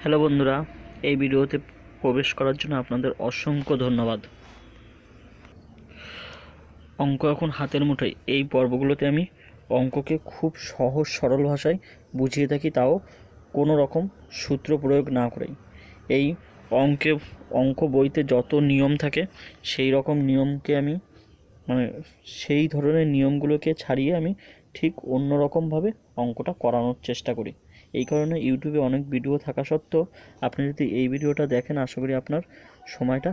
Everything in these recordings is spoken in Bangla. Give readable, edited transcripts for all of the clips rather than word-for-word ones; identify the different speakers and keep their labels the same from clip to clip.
Speaker 1: হ্যালো বন্ধুরা, এই ভিডিওতে প্রবেশ করার জন্য আপনাদের অসংখ্য ধন্যবাদ। অঙ্ক এখন হাতের মুঠোয়। এই পর্বগুলোতে আমি অঙ্ককে খুব সহজ সরল ভাষায় বুঝিয়ে থাকি, তাও কোনো রকম সূত্র প্রয়োগ না করেই। এই অঙ্ক বইতে যত নিয়ম থাকে সেই রকম নিয়মকে আমি সেই ধরনের নিয়মগুলোকে ছাড়িয়ে আমি ঠিক অন্য রকমভাবে অঙ্কটা করানোর চেষ্টা করি। এই কারণে ইউটিউবে অনেক ভিডিও থাকা সত্ত্বেও আপনি যদি এই ভিডিওটা দেখেন, আশা করি আপনার সময়টা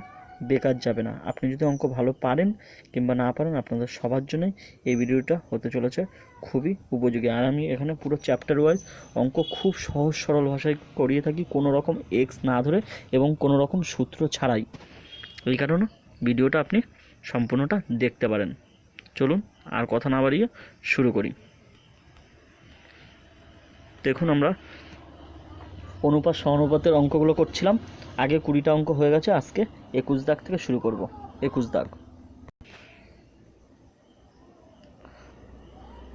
Speaker 1: বেকার যাবে না। আপনি যদি অঙ্ক ভালো পারেন কিংবা না পারেন, আপনাদের সবার জন্যই এই ভিডিওটা হতে চলেছে খুবই উপযোগী। আর আমি এখানে পুরো চ্যাপ্টার ওয়াইজ অঙ্ক খুব সহজ সরল ভাষায় করিয়ে থাকি, কোনো রকম এক্স না ধরে এবং কোনো রকম সূত্র ছাড়াই। এই কারণে ভিডিওটা আপনি সম্পূর্ণটা দেখতে পারেন। চলুন আর কথা না বাড়িয়ে শুরু করি। দেখুন, আমরা অনুপাত সহানুপাতের অঙ্কগুলো করছিলাম। আগে 20টা অঙ্ক হয়ে গেছে, আজকে 21 দাগ থেকে শুরু করব। 21 দাগ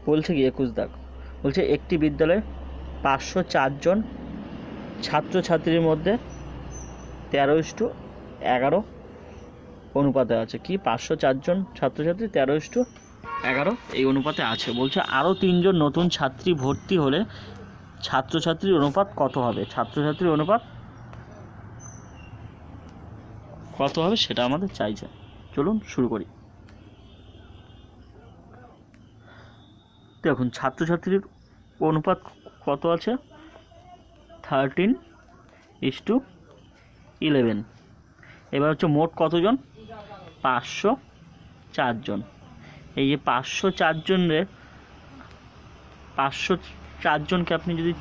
Speaker 1: বলছে কি, 21 দাগ বলছে একটি বিদ্যালয়ে 504 জন ছাত্রছাত্রীর মধ্যে 13:11 অনুপাতে আছে। কি, 504 জন ছাত্রছাত্রী 13:11 এই অনুপাতে আছে। বলছে আরও 3 জন নতুন ছাত্রী ভর্তি হলে ছাত্রছাত্রীর অনুপাত কত হবে? ছাত্রছাত্রীর অনুপাত কত হবে সেটা আমাদের চাইছে। চলুন শুরু করি। দেখুন, ছাত্রছাত্রীর অনুপাত কত আছে? 13:11। এবার হচ্ছে মোট কতজন? 504 জন। এই যে 504 জনের 504 জনকে আপনি যদি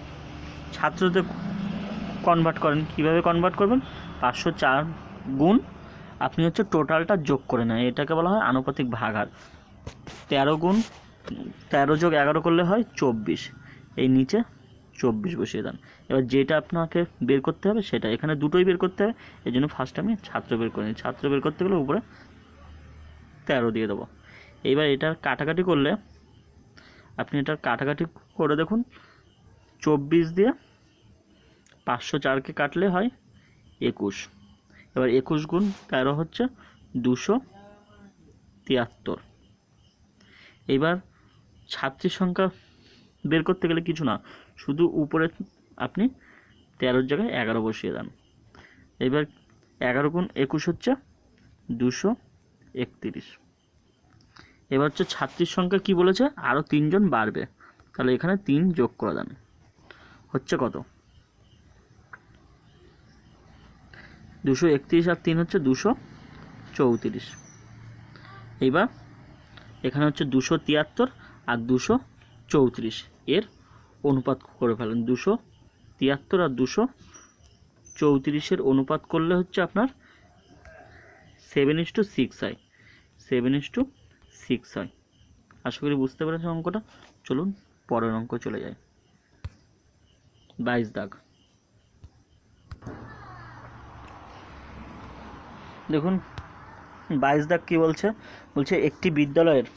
Speaker 1: ছাত্রতে কনভার্ট করেন, কিভাবে কনভার্ট করবেন? 504 গুণ আপনি হচ্ছে টোটালটা যোগ করে নেন, এটাকে বলা হয় আনুপাতিক ভাগাহার। 13 যোগ 11 করলে হয় 24। এই নিচে 24 বসিয়ে দেন। এবার যেটা আপনাকে বের করতে হবে সেটা, এখানে দুটোই বের করতে হবে, এই জন্য ফার্স্ট আমি ছাত্র বের করে নিই। ছাত্র বের করতে গেলে উপরে 13 দিয়ে দেবো। এবার এটার কাটাকাটি করলে, আপনি এটার কাটাকাটি করে দেখুন, 24 দিয়ে 504কে কাটলে হয় 21। এবার 21 গুণ 13 হচ্ছে 273। এবার ছাত্রীর সংখ্যা বের করতে গেলে কিছু না, শুধু উপরে আপনি 13 জায়গায় 11 বসিয়ে দেন। এবার 11 গুণ 21 হচ্ছে 231। এবার হচ্ছে ছাত্রীর সংখ্যা কি বলেছে? আরও 3 জন বাড়বে, তাহলে এখানে 3 যোগ করে দেন। হচ্ছে কত? 231 আর 3 হচ্ছে 234। এইবার এখানে হচ্ছে 273 আর 234 এর অনুপাত করে ফেলেন। 273 আর 234 অনুপাত করলে হচ্ছে আপনার 7:6 হয়। 7:6 হয়। আশা করি বুঝতে পেরেছেন অঙ্কটা। চলুন পরের অঙ্ক চলে যায়। 22 দাগ দেখুন, 22 দাগ কী বলছে? বলছে একটি বিদ্যালয়ের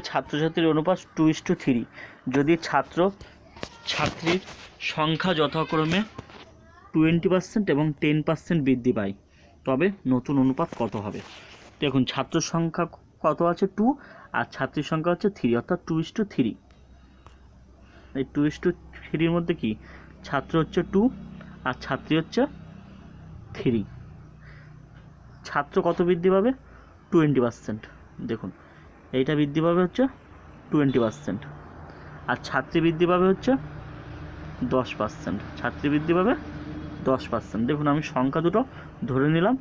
Speaker 1: ছাত্রছাত্রীর অনুপাত 2:3 যদি ছাত্রীর সংখ্যা যথাক্রমে 20% এবং 10% বৃদ্ধি পায়, তবে নতুন অনুপাত কত হবে? দেখুন, ছাত্র সংখ্যা কত আছে? 2, আর ছাত্রীর সংখ্যা হচ্ছে 3, অর্থাৎ 2:3। এই 2:3-র মধ্যে কি, ছাত্র হচ্ছে 2 আর ছাত্রী হচ্ছে 3। ছাত্র কত বৃদ্ধি পাবে? 20%। দেখুন, এইটা বৃদ্ধি পাবে হচ্ছে 20%, আর ছাত্রী বৃদ্ধি পাবে হচ্ছে 10%। ছাত্রী বৃদ্ধি পাবে 10%। দেখুন, আমি সংখ্যা দুটো ধরে নিলাম।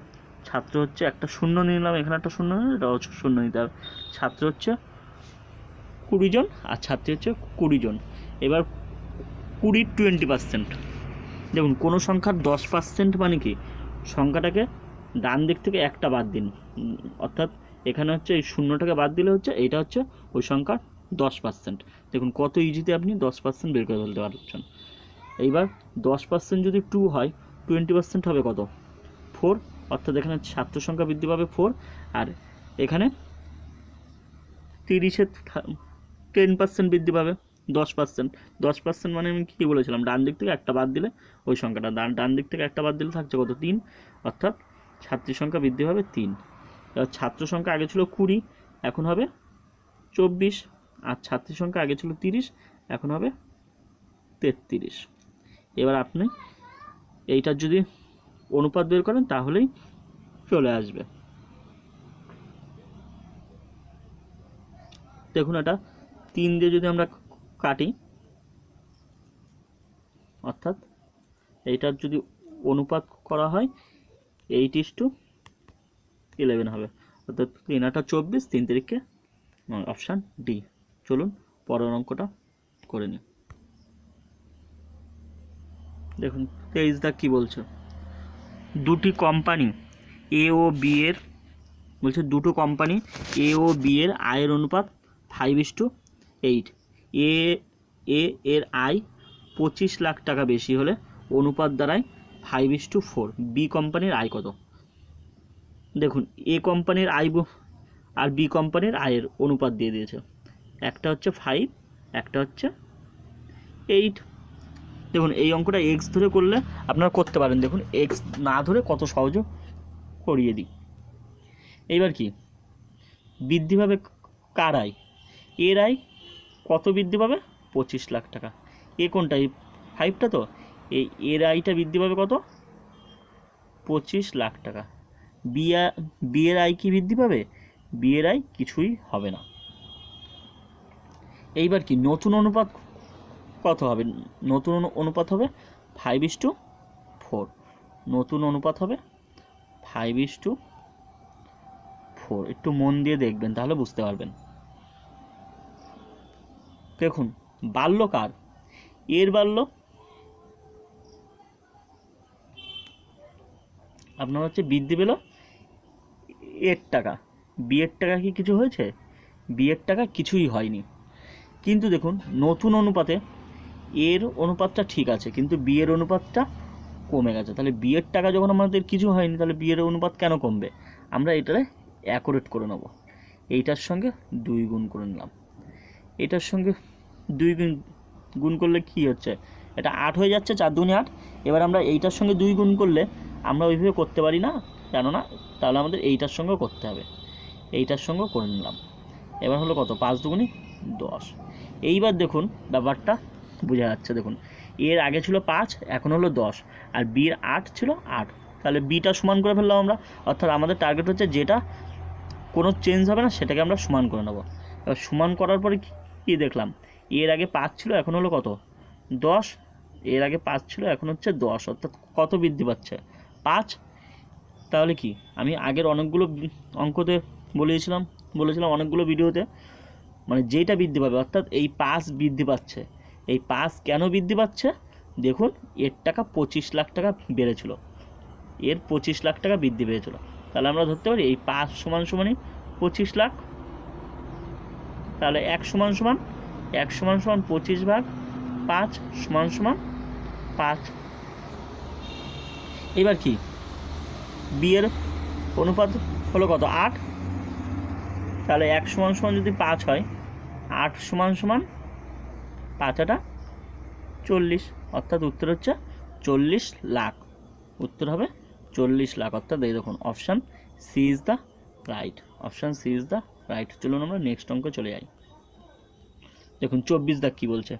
Speaker 1: ছাত্র হচ্ছে একটা শূন্য নিলাম, এখানে একটা শূন্য নিলাম, এটা হচ্ছে শূন্য নিতে হবে। ছাত্র হচ্ছে 20 জন আর ছাত্রী হচ্ছে 20 জন। এবার 20% দেখুন, কোনো সংখ্যার 10% মানে কি, সংখ্যাটাকে ডান দিক থেকে একটা বাদ দিন, অর্থাৎ এখানে হচ্ছে এই শূন্যটাকে বাদ দিলে হচ্ছে এইটা হচ্ছে ওই সংখ্যার 10%। দেখুন কত ইজিতে আপনি 10% বের করে ফেলতে পারছেন। এইবার 10% যদি 2 হয়, 20% হবে কত? 4, অর্থাৎ এখানে ছাত্র সংখ্যা বৃদ্ধি পাবে 4, আর এখানে 30-এর 10% বৃদ্ধি পাবে, 10%। 10% মানে আমি কী বলেছিলাম, ডান দিক থেকে একটা বাদ দিলে ওই সংখ্যাটা, ডান দিক থেকে একটা বাদ দিলে থাকছে কত, 3, অর্থাৎ ছাত্রীর সংখ্যা বৃদ্ধি হবে 3। এবার ছাত্র সংখ্যা আগে ছিল 20, এখন হবে 24, আর ছাত্রীর সংখ্যা আগে ছিল 30, এখন হবে 33। এবার আপনি এইটার যদি অনুপাত বের করেন তাহলেই চলে আসবে। দেখুন এটা 3 দিয়ে যদি আমরা কাটি, অর্থাৎ এইটার যদি অনুপাত করা হয় 8:11 হবে, অর্থাৎ 3 8 24, 3 তারিখে অপশান ডি। চলুন পরের অঙ্কটা করে নিই। দেখুন 23 দাগ কী বলছে, দুটি কোম্পানি এ ও বি এর, বলছে দুটো কোম্পানি এ ও বি এর আয়ের অনুপাত 5:8। এ এর আয় 25 লাখ টাকা বেশি হলে অনুপাত দাঁড়ায় 5:4। বি কোম্পানির আয় কত? দেখুন এ কোম্পানির আয় আর বি কোম্পানির আয়ের অনুপাত দিয়ে দিয়েছে, একটা হচ্ছে 5, একটা হচ্ছে 8। দেখুন এই অঙ্কটা এক্স ধরে করলে আপনারা করতে পারেন, দেখুন এক্স না ধরে কত সহজে করিয়ে দিই। এইবার কি বৃদ্ধি পাবে কার আয়? এর আয় কত বৃদ্ধি পাবে? 25 লাখ টাকা। এ কোনটা, এই 5টা তো, এই এর আয়টা বৃদ্ধি পাবে কত? 25 লাখ টাকা। বি এর আয় কি বৃদ্ধি পাবে? বি এর আয় কিছুই হবে না। এইবার কি নতুন অনুপাত কত হবে? নতুন অনুপাত হবে 5:4। নতুন অনুপাত হবে 5:4। একটু মন দিয়ে দেখবেন তাহলে বুঝতে পারবেন। দেখুন বাড়ল কার? এর বাড়ল, আপনার হচ্ছে বৃদ্ধি পেল এর টাকা। বি এর টাকা কি কিছু হয়েছে? বি এর টাকা কিছুই হয়নি। কিন্তু দেখুন নতুন অনুপাতে এর অনুপাতটা ঠিক আছে, কিন্তু বি এর অনুপাতটা কমে গেছে। তাহলে বি এর টাকা যখন আমাদের কিছু হয়নি, তাহলে বি এর অনুপাত কেন কমবে? আমরা এটারে অ্যাকুরেট করে নেব। এইটার সঙ্গে 2 গুণ করে নিলাম, এটার সঙ্গে 2 গুণ করলে কি হচ্ছে, এটা 8 হয়ে যাচ্ছে, 4 2 8। এবার আমরা এইটার সঙ্গে 2 গুণ করলে আমরা ওইভাবে করতে পারি না, কেননা তাহলে আমাদের এইটার সঙ্গেও করতে হবে। এইটার সঙ্গেও করে নিলাম। এবার হলো কত, 5 2 10। এইবার দেখুন ব্যাপারটা বোঝা যাচ্ছে। দেখুন এর আগে ছিল 5, এখন হলো 10, আর বির 8 ছিল 8। তাহলে বিটা সমান করে ফেললাম আমরা, অর্থাৎ আমাদের টার্গেট হচ্ছে যেটা কোনো চেঞ্জ হবে না সেটাকে আমরা সমান করে নেব। এবার সমান করার পরে কী দেখলাম, এর আগে 5 ছিল, এখন হলো কত, 10। এর আগে 5 ছিল, এখন হচ্ছে 10, অর্থাৎ কত বৃদ্ধি পাচ্ছে, 5। তাহলে কি আমি আগের অনেকগুলো অঙ্কতে বলেছিলাম অনেকগুলো ভিডিওতে, মানে যেটা বৃদ্ধি পাবে, অর্থাৎ এই 5 বৃদ্ধি পাচ্ছে। এই 5 কেন বৃদ্ধি পাচ্ছে? দেখুন এর টাকা 25 লাখ টাকা বেড়েছিল, এর 25 লাখ টাকা বৃদ্ধি পেয়েছিল। তাহলে আমরা ধরতে পারি এই 5 সমান সমানই 25 লাখ। তাহলে 1 সমান সমান 25/5 সমান সমান 5। এবার কি বি এর অনুপাত হলো কত, 8। তাহলে 1 সমান সমান যদি 5 হয়, 8 সমান সমান 5 8 40, অর্থাৎ উত্তর হচ্ছে 40 লাখ। উত্তর হবে 40 লাখ, অর্থাৎ এই দেখুন option C is the right. Option C is the right. চলুন আমরা নেক্সট অঙ্ক চলে যাই। দেখুন 24 দাগ কী বলছে,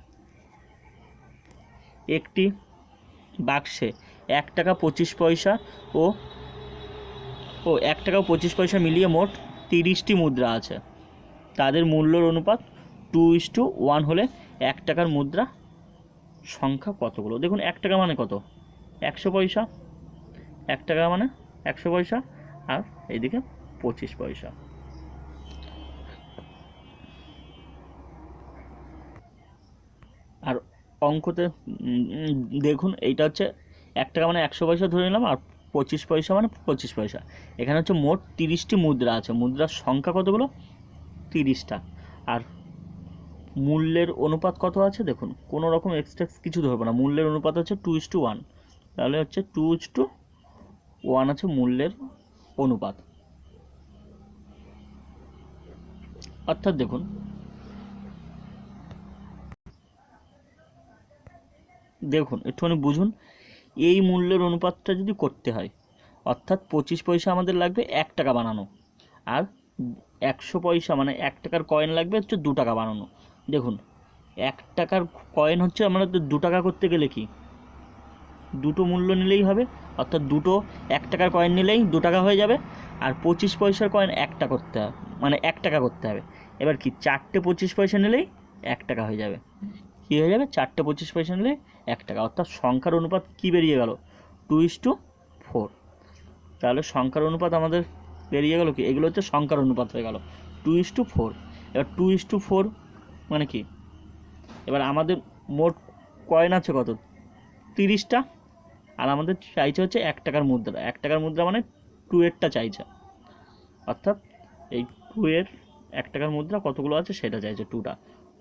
Speaker 1: একটি বাক্সে 1 টাকা 25 পয়সা ও 1 টাকা 25 পয়সা মিলিয়ে মোট 30টি মুদ্রা আছে। তাদের মূল্যর অনুপাত 2:1 হলে 1 টাকার মুদ্রা সংখ্যা কতগুলো? দেখুন 1 টাকা মানে কত, 100 পয়সা। 1 টাকা মানে 100 পয়সা, আর এইদিকে 25 পয়সা। আর অঙ্কতে দেখুন এইটা হচ্ছে 1 টাকা মানে 100 পয়সা ধরে নিলাম, আর 25 পয়সা মানে 25 পয়সা। এখানে হচ্ছে মোট 30টি মুদ্রা আছে, মুদ্রার সংখ্যা কতগুলো, 30টা। আর মূল্যের অনুপাত কত আছে, দেখুন কোনো রকম এক্সট্রা কিছু ধরবো না, মূল্যের অনুপাত হচ্ছে 2:1। তাহলে হচ্ছে 2:1 আছে মূল্যের অনুপাত। অর্থাৎ দেখুন দেখুন একটুখানি বুঝুন, এই মূল্যের অনুপাতটা যদি করতে হয়, অর্থাৎ 25 পয়সা আমাদের লাগবে 1 টাকা বানানো, আর 100 পয়সা মানে 1 টাকার কয়েন লাগবে হচ্ছে 2 টাকা বানানো। দেখুন 1 টাকার কয়েন হচ্ছে আমরা 2 টাকা করতে গেলে কি দুটো মূল্য নিলেই হবে, অর্থাৎ দুটো 1 টাকার কয়েন নিলেই 2 টাকা হয়ে যাবে। আর 25 পয়সার কয়েন 1টা করতে হবে, মানে 1 টাকা করতে হবে। এবার কি 4টে 25 পয়সা নিলেই 1 টাকা হয়ে যাবে। কী হয়ে যাবে? 4টে 25 পয়সা নিলেই 1 টাকা, অর্থাৎ সংখ্যার অনুপাত কী বেরিয়ে গেল? 2:4। তাহলে সংখ্যার অনুপাত আমাদের বেরিয়ে গেল কি, এগুলো হচ্ছে সংখ্যার অনুপাত হয়ে গেল 2:4। এবার 2:4 মানে কি, এবার আমাদের মোট কয়েন আছে কত? 30টা, আর আমাদের চাইছে হচ্ছে 1 টাকার মুদ্রা। 1 টাকার মুদ্রা মানে 2-এরটা চাইছে, অর্থাৎ এই 2-এর 1 টাকার মুদ্রা কতগুলো আছে সেটা চাইছে, 2টা।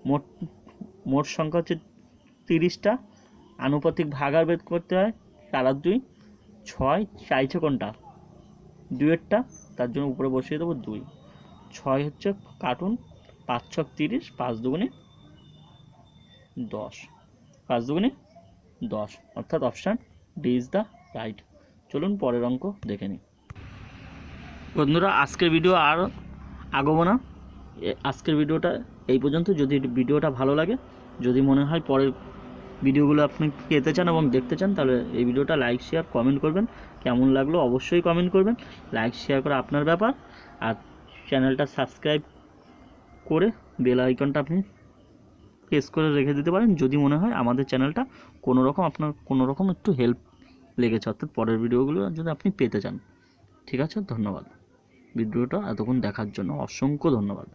Speaker 1: মোট মোট সংখ্যা হচ্ছে 30টা। আনুপাতিক ভাগার বের করতে হয়, 4 আর 2 6। চাইছে কোনটা? 2-এরটা, তার জন্য উপরে বসিয়ে দেবো 2। 6 হচ্ছে কার্টুন, 5×6 30, 5 দুগুণে 10, 5 দুগুণে 10, অর্থাৎ option D is the right. চলুন পরের অঙ্ক দেখে নিই। বন্ধুরা আজকের ভিডিও আর আগাবো না, আজকের ভিডিওটা এই পর্যন্ত। যদি ভিডিওটা ভালো লাগে, যদি মনে হয় পরের ভিডিওগুলো আপনি পেতে চান এবং দেখতে চান, তাহলে এই ভিডিওটা লাইক শেয়ার কমেন্ট করবেন। কেমন লাগলো অবশ্যই কমেন্ট করবেন। লাইক শেয়ার করা আপনার ব্যাপার, আর চ্যানেলটা সাবস্ক্রাইব করে বেল আইকনটা আপনি প্রেস করে রেখে দিতে পারেন, যদি মনে হয় আমাদের চ্যানেলটা আপনার কোনো রকম একটু হেল্প লেগেছে, অর্থাৎ পরের ভিডিওগুলো যদি আপনি পেতে চান। ঠিক আছে, ধন্যবাদ। ভিডিওটা এতক্ষণ দেখার জন্য অসংখ্য ধন্যবাদ।